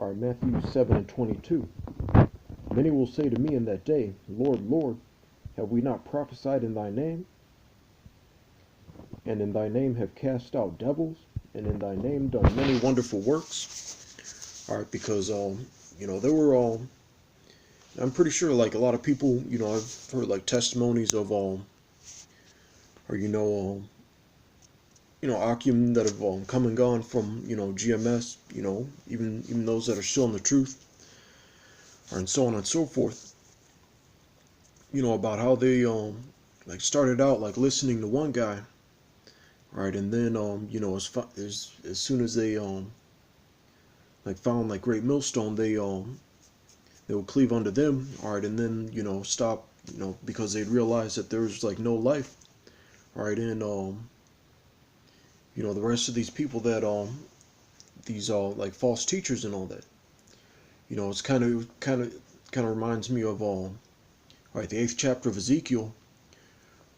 All right, Matthew 7:22. Many will say to me in that day, Lord, Lord, have we not prophesied in thy name? And in thy name have cast out devils, and in thy name done many wonderful works. All right, because there were I'm pretty sure like a lot of people, I've heard like testimonies of or Akim that have come and gone from GMS, even those that are still in the truth, and so on and so forth. About how they like started out like listening to one guy, right, and then as soon as they like found like Great Millstone, they would cleave unto them, all right, and then stop, because they realized that there's like no life, all right, and the rest of these people that these like false teachers and all that, it's kind of reminds me of all right, the 8th chapter of Ezekiel,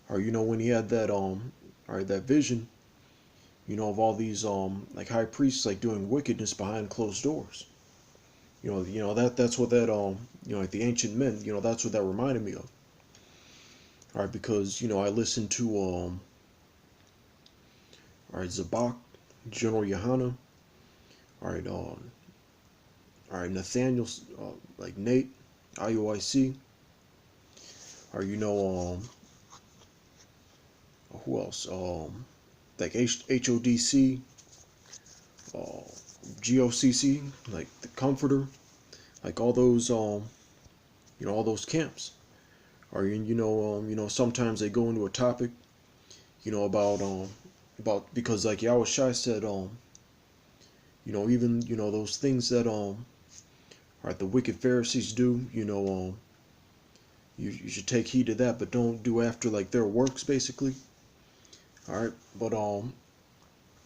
or when he had that all right, that vision, of all these like high priests like doing wickedness behind closed doors. That's what that like the ancient men, that's what that reminded me of. All right, because I listened to all right, Zabak, General Yohana, all right, Nathaniel, like Nate, IUIC, or who else? Like HODC, uh, GOCC, like the Comforter, like all those all those camps. Or sometimes they go into a topic, about because like Yahweh Shai said, even those things that right, the wicked Pharisees do, you should take heed to that, but don't do after like their works, basically. All right, but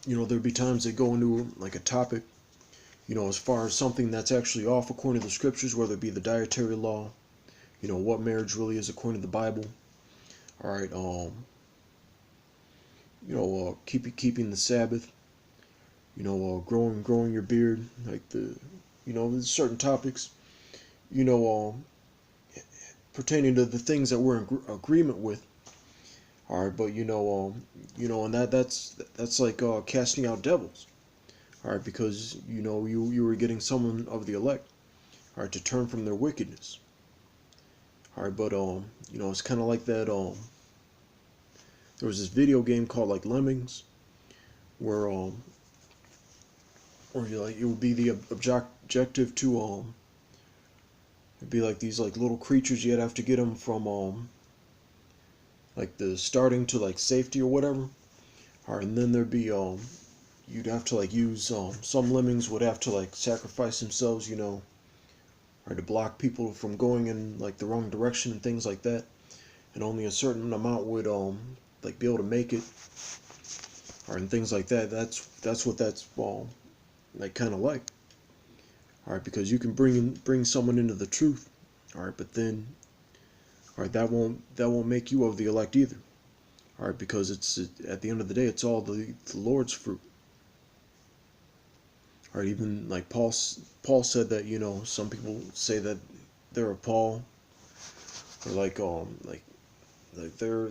there'd be times they go into like a topic, as far as something that's actually off according to the scriptures, whether it be the dietary law, what marriage really is according to the Bible. All right, keeping the Sabbath, growing your beard, like there's certain topics, you know, pertaining to the things that we're in agreement with. All right, but and that's like casting out devils. All right, because you were getting someone of the elect, all right, to turn from their wickedness. All right, but it's kind of like that. There was this video game called like Lemmings, where or like it would be the objective to it'd be like these like little creatures, you'd have to get them from like the starting to like safety or whatever. All right, and then there'd be you'd have to like use some lemmings would have to like sacrifice themselves, or to block people from going in like the wrong direction and things like that, and only a certain amount would like be able to make it, or and things like that. That's what that's like kind of like. All right, because you can bring someone into the truth. All right, but then all right, that won't make you of the elect either. All right, because it's at the end of the day, it's all the Lord's fruit. All right, even like Paul said that some people say that they're of Paul, or like they're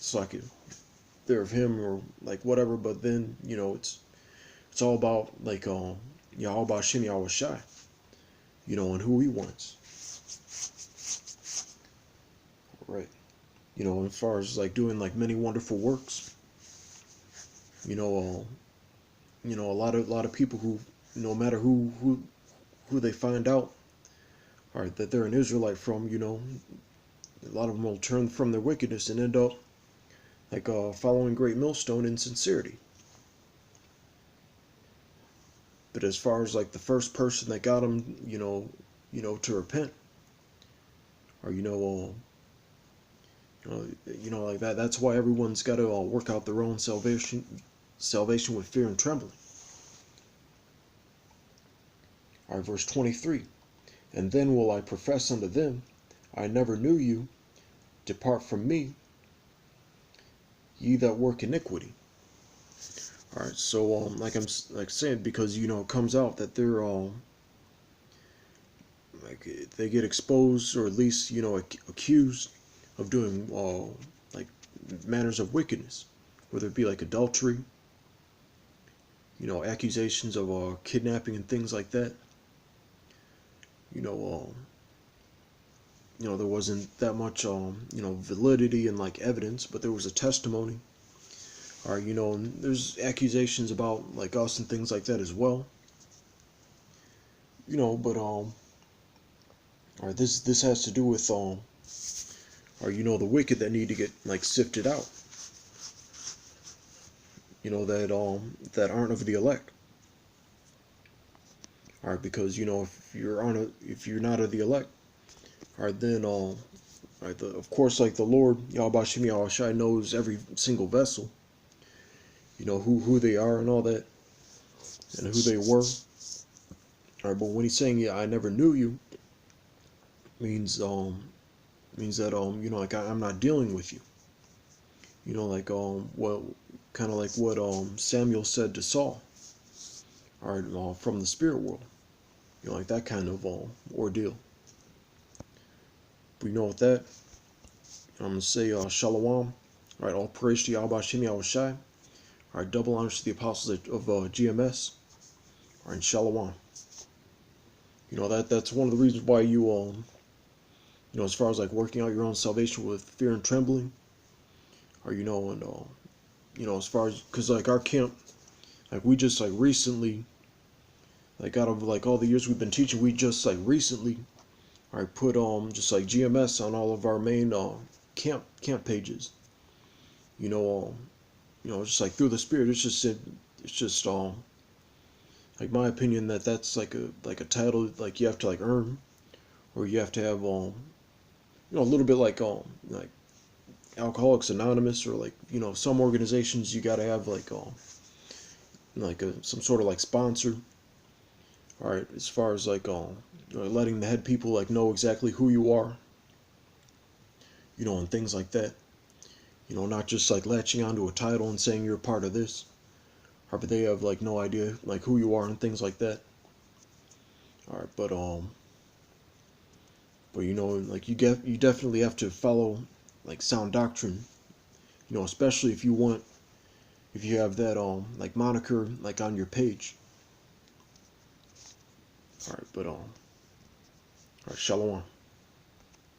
it's like they're of him or like whatever. But then it's all about like all about Shem Yahweh Shai, and who he wants. Right. As far as like doing like many wonderful works, a lot of people who, no matter who they find out, all right, that they're an Israelite from, a lot of them will turn from their wickedness and end up like following Great Millstone in sincerity. But as far as like the first person that got them, to repent, or like that. That's why everyone's got to work out their own salvation with fear and trembling. All right, verse 23. And then will I profess unto them, I never knew you. Depart from me, ye that work iniquity. All right, so like I'm like saying, because it comes out that they're like they get exposed, or at least accused of doing like manners of wickedness, whether it be like adultery, accusations of kidnapping and things like that. You know, there wasn't that much validity and like evidence, but there was a testimony. All right, and there's accusations about like us and things like that as well. But all right, this has to do with or the wicked that need to get like sifted out. That aren't of the elect. All right, because if you're not of the elect, all right, then right, of course, like the Lord Yahweh Shem Yahushai knows every single vessel, who they are and all that, and who they were. All right, but when he's saying, yeah, I never knew you, means that like I'm not dealing with you. Like what kind of like what Samuel said to Saul. All right, from the spirit world. Like that kind of ordeal. But with that, I'm gonna say Shalom. All right, all praise to Yahweh Shem Yahushai. All right, double honors to the apostles of GMS. All right, Shalom. That's one of the reasons why you as far as like working out your own salvation with fear and trembling, or and as far as, because like our camp, like we just like recently, like out of like all the years we've been teaching, we just like recently, all right, put just like GMS on all of our main camp pages. Just like through the spirit, it's just like my opinion that's like a title like you have to like earn, or you have to have a little bit like Alcoholics Anonymous, or like some organizations you got to have like some sort of like sponsor. All right, as far as like letting the head people like know exactly who you are, and things like that. Not just like latching onto a title and saying you're a part of this, or but they have like no idea like who you are and things like that. All right, but like you definitely have to follow like sound doctrine. Especially if you have that like moniker like on your page. All right, but all right, Shalom.